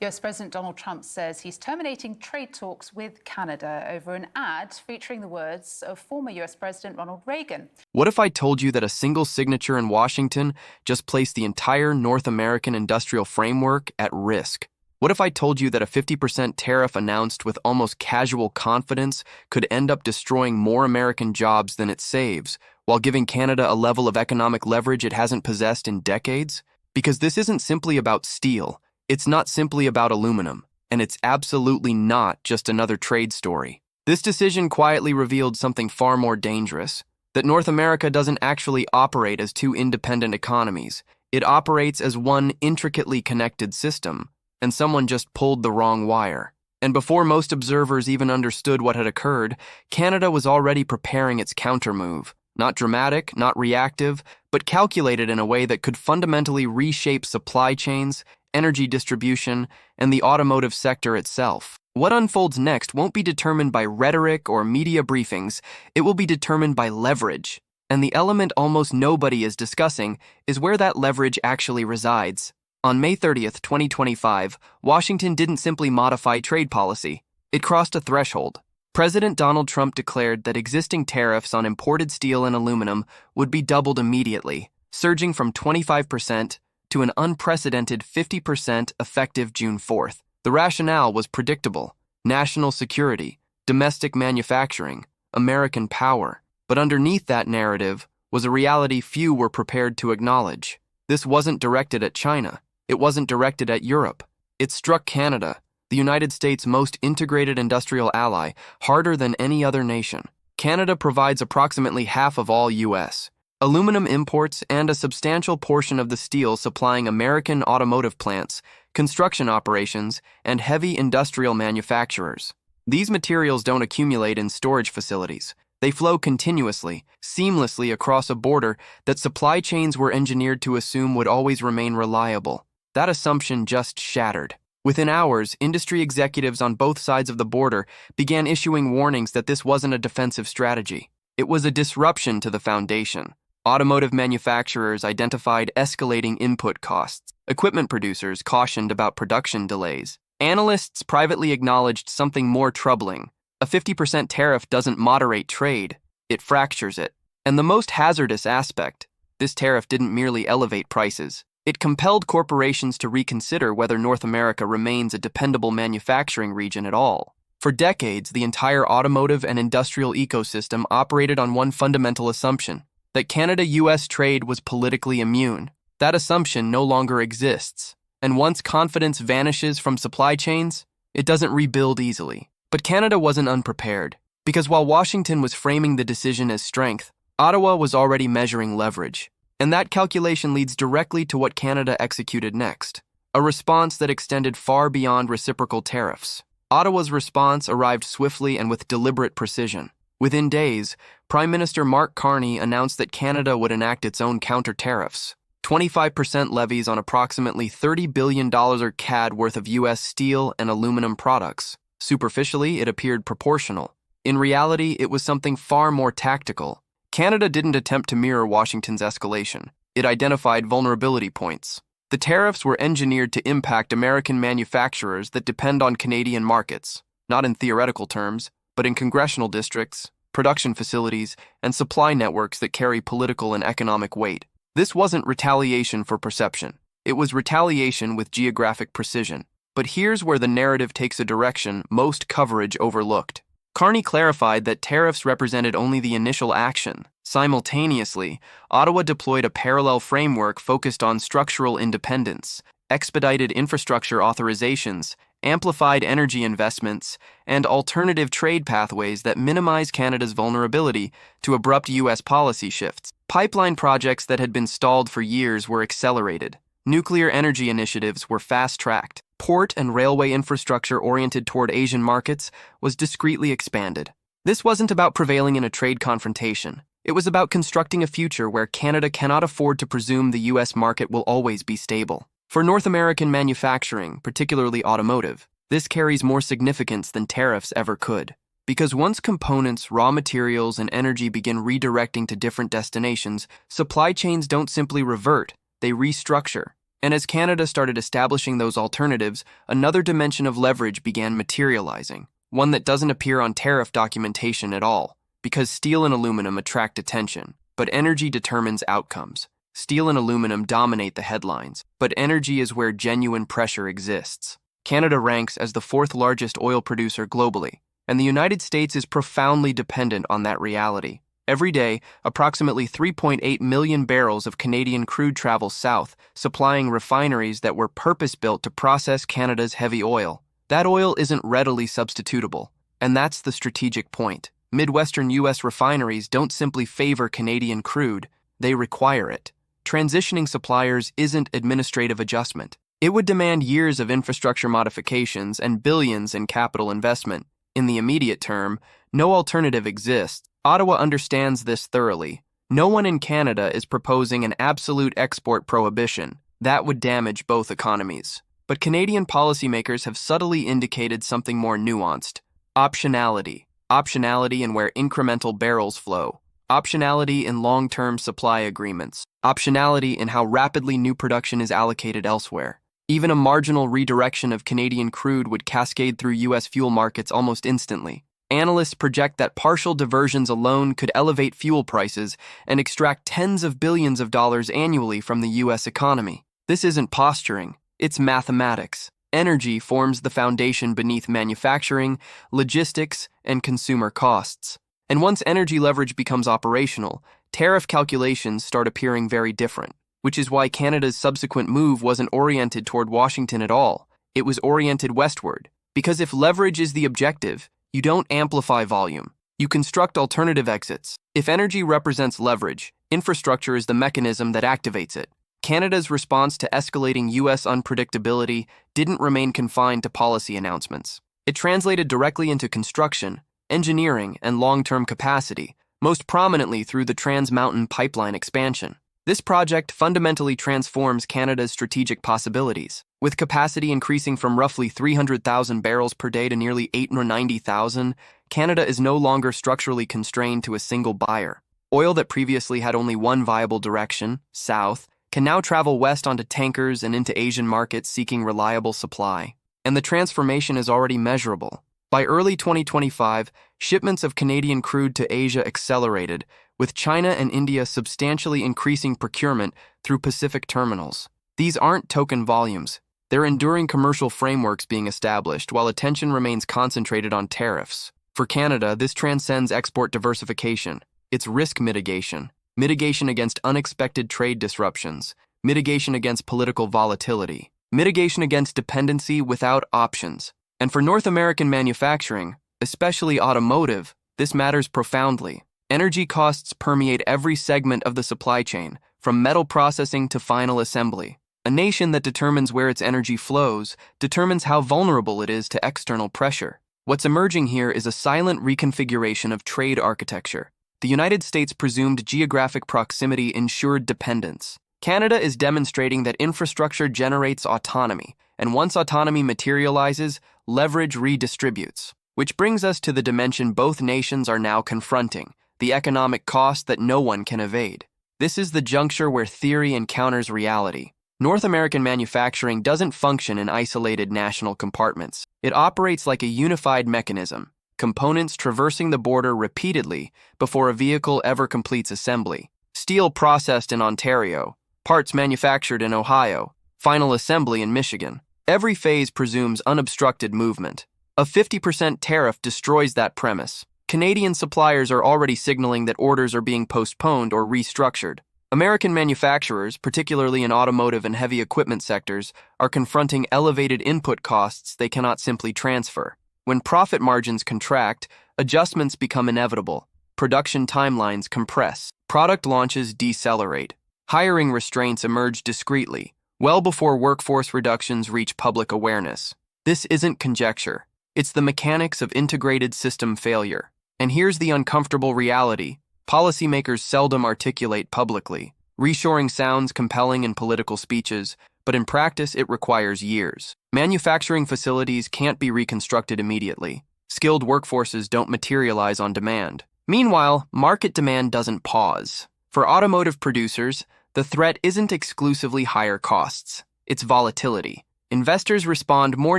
US President Donald Trump says he's terminating trade talks with Canada over an ad featuring the words of former US President Ronald Reagan. What if I told you that a single signature in Washington just placed the entire North American industrial framework at risk? What if I told you that a 50% tariff announced with almost casual confidence could end up destroying more American jobs than it saves, while giving Canada a level of economic leverage it hasn't possessed in decades? Because this isn't simply about steel. It's not simply about aluminum, and it's absolutely not just another trade story. This decision quietly revealed something far more dangerous, that North America doesn't actually operate as two independent economies. It operates as one intricately connected system, and someone just pulled the wrong wire. And before most observers even understood what had occurred, Canada was already preparing its countermove. Not dramatic, not reactive, but calculated in a way that could fundamentally reshape supply chains, energy distribution, and the automotive sector itself. What unfolds next won't be determined by rhetoric or media briefings, it will be determined by leverage. And the element almost nobody is discussing is where that leverage actually resides. On May 30th, 2025, Washington didn't simply modify trade policy. It crossed a threshold. President Donald Trump declared that existing tariffs on imported steel and aluminum would be doubled immediately, surging from 25% to an unprecedented 50% effective June 4th. The rationale was predictable: national security, domestic manufacturing, American power. But underneath that narrative was a reality few were prepared to acknowledge. This wasn't directed at China. It wasn't directed at Europe. It struck Canada, the United States' most integrated industrial ally, harder than any other nation. Canada provides approximately half of all U.S. aluminum imports and a substantial portion of the steel supplying American automotive plants, construction operations, and heavy industrial manufacturers. These materials don't accumulate in storage facilities. They flow continuously, seamlessly across a border that supply chains were engineered to assume would always remain reliable. That assumption just shattered. Within hours, industry executives on both sides of the border began issuing warnings that this wasn't a defensive strategy. It was a disruption to the foundation. Automotive manufacturers identified escalating input costs. Equipment producers cautioned about production delays. Analysts privately acknowledged something more troubling. A 50% tariff doesn't moderate trade, it fractures it. And the most hazardous aspect, this tariff didn't merely elevate prices. It compelled corporations to reconsider whether North America remains a dependable manufacturing region at all. For decades, the entire automotive and industrial ecosystem operated on one fundamental assumption: that Canada-US trade was politically immune. That assumption no longer exists. And once confidence vanishes from supply chains, it doesn't rebuild easily. But Canada wasn't unprepared, because while Washington was framing the decision as strength, Ottawa was already measuring leverage. And that calculation leads directly to what Canada executed next: a response that extended far beyond reciprocal tariffs. Ottawa's response arrived swiftly and with deliberate precision. Within days, Prime Minister Mark Carney announced that Canada would enact its own counter-tariffs, 25% levies on approximately $30 billion CAD worth of U.S. steel and aluminum products. Superficially, it appeared proportional. In reality, it was something far more tactical. Canada didn't attempt to mirror Washington's escalation. It identified vulnerability points. The tariffs were engineered to impact American manufacturers that depend on Canadian markets, not in theoretical terms, but in congressional districts, production facilities, and supply networks that carry political and economic weight. This wasn't retaliation for perception. It was retaliation with geographic precision. But here's where the narrative takes a direction most coverage overlooked. Carney clarified that tariffs represented only the initial action. Simultaneously, Ottawa deployed a parallel framework focused on structural independence, expedited infrastructure authorizations, amplified energy investments, and alternative trade pathways that minimize Canada's vulnerability to abrupt U.S. policy shifts. Pipeline projects that had been stalled for years were accelerated. Nuclear energy initiatives were fast-tracked. Port and railway infrastructure oriented toward Asian markets was discreetly expanded. This wasn't about prevailing in a trade confrontation. It was about constructing a future where Canada cannot afford to presume the U.S. market will always be stable. For North American manufacturing, particularly automotive, this carries more significance than tariffs ever could. Because once components, raw materials, and energy begin redirecting to different destinations, supply chains don't simply revert, they restructure. And as Canada started establishing those alternatives, another dimension of leverage began materializing, one that doesn't appear on tariff documentation at all, because steel and aluminum attract attention, but energy determines outcomes. Steel and aluminum dominate the headlines, but energy is where genuine pressure exists. Canada ranks as the fourth largest oil producer globally, and the United States is profoundly dependent on that reality. Every day, approximately 3.8 million barrels of Canadian crude travel south, supplying refineries that were purpose-built to process Canada's heavy oil. That oil isn't readily substitutable, and that's the strategic point. Midwestern U.S. refineries don't simply favor Canadian crude, they require it. Transitioning suppliers isn't administrative adjustment. It would demand years of infrastructure modifications and billions in capital investment. In the immediate term, no alternative exists. Ottawa understands this thoroughly. No one in Canada is proposing an absolute export prohibition. That would damage both economies. But Canadian policymakers have subtly indicated something more nuanced. Optionality. Optionality in where incremental barrels flow. Optionality in long-term supply agreements. Optionality in how rapidly new production is allocated elsewhere. Even a marginal redirection of Canadian crude would cascade through U.S. fuel markets almost instantly. Analysts project that partial diversions alone could elevate fuel prices and extract tens of billions of dollars annually from the U.S. economy. This isn't posturing, it's mathematics. Energy forms the foundation beneath manufacturing, logistics, and consumer costs. And once energy leverage becomes operational, tariff calculations start appearing very different, which is why Canada's subsequent move wasn't oriented toward Washington at all. It was oriented westward. Because if leverage is the objective, you don't amplify volume. You construct alternative exits. If energy represents leverage, infrastructure is the mechanism that activates it. Canada's response to escalating U.S. unpredictability didn't remain confined to policy announcements. It translated directly into construction, engineering, and long-term capacity, most prominently through the Trans Mountain pipeline expansion. This project fundamentally transforms Canada's strategic possibilities, with capacity increasing from roughly 300,000 barrels per day to nearly 890,000. Canada is no longer structurally constrained to a single buyer. Oil that previously had only one viable direction, south, can now travel west onto tankers and into Asian markets seeking reliable supply. And the transformation is already measurable. By early 2025, shipments of Canadian crude to Asia accelerated, with China and India substantially increasing procurement through Pacific terminals. These aren't token volumes. They're enduring commercial frameworks being established while attention remains concentrated on tariffs. For Canada, this transcends export diversification. It's risk mitigation. Mitigation against unexpected trade disruptions. Mitigation against political volatility. Mitigation against dependency without options. And for North American manufacturing, especially automotive, this matters profoundly. Energy costs permeate every segment of the supply chain, from metal processing to final assembly. A nation that determines where its energy flows determines how vulnerable it is to external pressure. What's emerging here is a silent reconfiguration of trade architecture. The United States' presumed geographic proximity ensured dependence. Canada is demonstrating that infrastructure generates autonomy, and once autonomy materializes, leverage redistributes. Which brings us to the dimension both nations are now confronting, the economic cost that no one can evade. This is the juncture where theory encounters reality. North American manufacturing doesn't function in isolated national compartments. It operates like a unified mechanism, components traversing the border repeatedly before a vehicle ever completes assembly. Steel processed in Ontario, parts manufactured in Ohio, final assembly in Michigan. Every phase presumes unobstructed movement. A 50% tariff destroys that premise. Canadian suppliers are already signaling that orders are being postponed or restructured. American manufacturers, particularly in automotive and heavy equipment sectors, are confronting elevated input costs they cannot simply transfer. When profit margins contract, adjustments become inevitable. Production timelines compress. Product launches decelerate. Hiring restraints emerge discreetly, well before workforce reductions reach public awareness. This isn't conjecture. It's the mechanics of integrated system failure. And here's the uncomfortable reality. Policymakers seldom articulate publicly. Reshoring sounds compelling in political speeches, but in practice it requires years. Manufacturing facilities can't be reconstructed immediately. Skilled workforces don't materialize on demand. Meanwhile, market demand doesn't pause. For automotive producers, the threat isn't exclusively higher costs. It's volatility. Investors respond more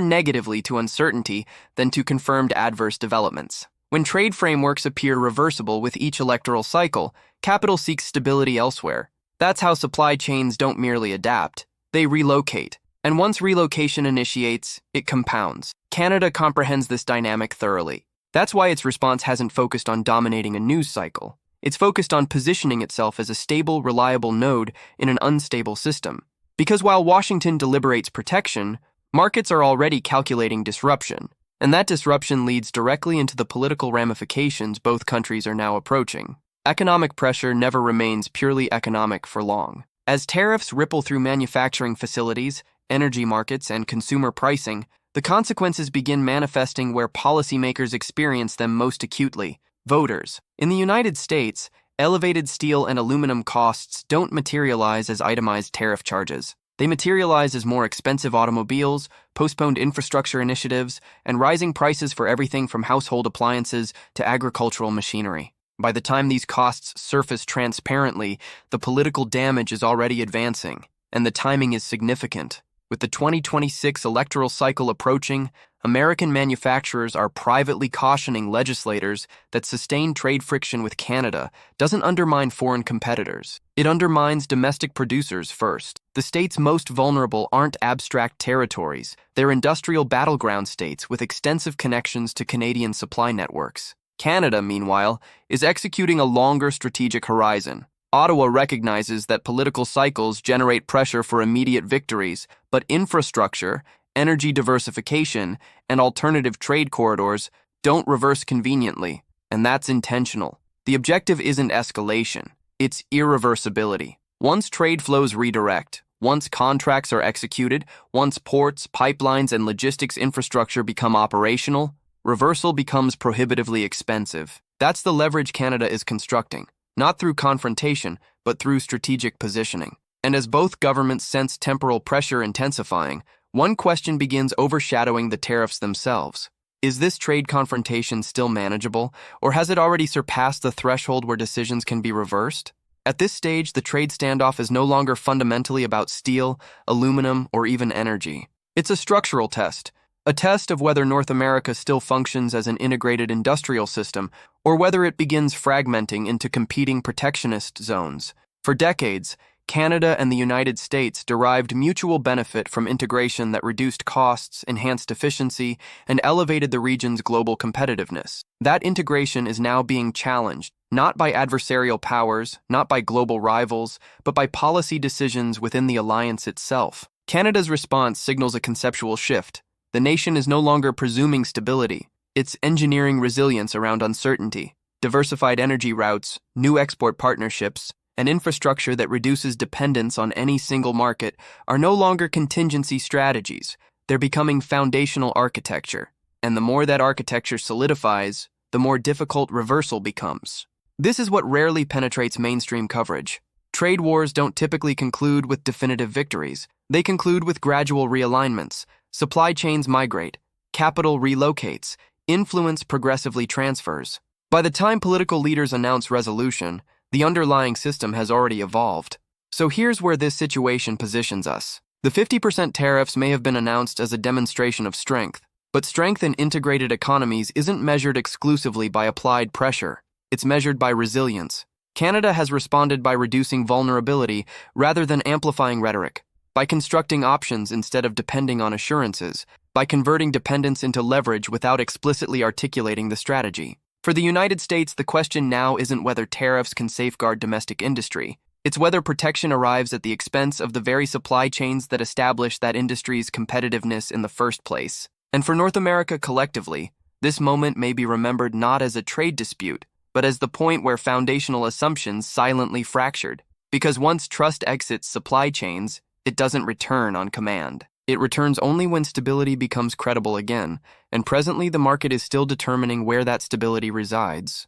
negatively to uncertainty than to confirmed adverse developments. When trade frameworks appear reversible with each electoral cycle, capital seeks stability elsewhere. That's how supply chains don't merely adapt, they relocate. And once relocation initiates, it compounds. Canada comprehends this dynamic thoroughly. That's why its response hasn't focused on dominating a news cycle. It's focused on positioning itself as a stable, reliable node in an unstable system. Because while Washington deliberates protection, markets are already calculating disruption. And that disruption leads directly into the political ramifications both countries are now approaching. Economic pressure never remains purely economic for long. As tariffs ripple through manufacturing facilities, energy markets, and consumer pricing, the consequences begin manifesting where policymakers experience them most acutely: voters. In the United States, elevated steel and aluminum costs don't materialize as itemized tariff charges. They materialize as more expensive automobiles, postponed infrastructure initiatives, and rising prices for everything from household appliances to agricultural machinery. By the time these costs surface transparently, the political damage is already advancing, and the timing is significant. With the 2026 electoral cycle approaching, American manufacturers are privately cautioning legislators that sustained trade friction with Canada doesn't undermine foreign competitors. It undermines domestic producers first. The states most vulnerable aren't abstract territories. They're industrial battleground states with extensive connections to Canadian supply networks. Canada, meanwhile, is executing a longer strategic horizon. Ottawa recognizes that political cycles generate pressure for immediate victories, but infrastructure, energy diversification, and alternative trade corridors don't reverse conveniently, and that's intentional. The objective isn't escalation, it's irreversibility. Once trade flows redirect, once contracts are executed, once ports, pipelines, and logistics infrastructure become operational, reversal becomes prohibitively expensive. That's the leverage Canada is constructing. Not through confrontation, but through strategic positioning. And as both governments sense temporal pressure intensifying, one question begins overshadowing the tariffs themselves. Is this trade confrontation still manageable, or has it already surpassed the threshold where decisions can be reversed? At this stage, the trade standoff is no longer fundamentally about steel, aluminum, or even energy. It's a structural test. A test of whether North America still functions as an integrated industrial system, or whether it begins fragmenting into competing protectionist zones. For decades, Canada and the United States derived mutual benefit from integration that reduced costs, enhanced efficiency, and elevated the region's global competitiveness. That integration is now being challenged, not by adversarial powers, not by global rivals, but by policy decisions within the alliance itself. Canada's response signals a conceptual shift. The nation is no longer presuming stability. It's engineering resilience around uncertainty, diversified energy routes, new export partnerships, and infrastructure that reduces dependence on any single market are no longer contingency strategies. They're becoming foundational architecture. And the more that architecture solidifies, the more difficult reversal becomes. This is what rarely penetrates mainstream coverage. Trade wars don't typically conclude with definitive victories. They conclude with gradual realignments. Supply chains migrate, capital relocates, influence progressively transfers. By the time political leaders announce resolution, the underlying system has already evolved. So here's where this situation positions us. The 50% tariffs may have been announced as a demonstration of strength, but strength in integrated economies isn't measured exclusively by applied pressure. It's measured by resilience. Canada has responded by reducing vulnerability rather than amplifying rhetoric, by constructing options instead of depending on assurances, by converting dependence into leverage without explicitly articulating the strategy. For the United States, the question now isn't whether tariffs can safeguard domestic industry. It's whether protection arrives at the expense of the very supply chains that establish that industry's competitiveness in the first place. And for North America collectively, this moment may be remembered not as a trade dispute, but as the point where foundational assumptions silently fractured. Because once trust exits supply chains, it doesn't return on command. It returns only when stability becomes credible again, and presently the market is still determining where that stability resides.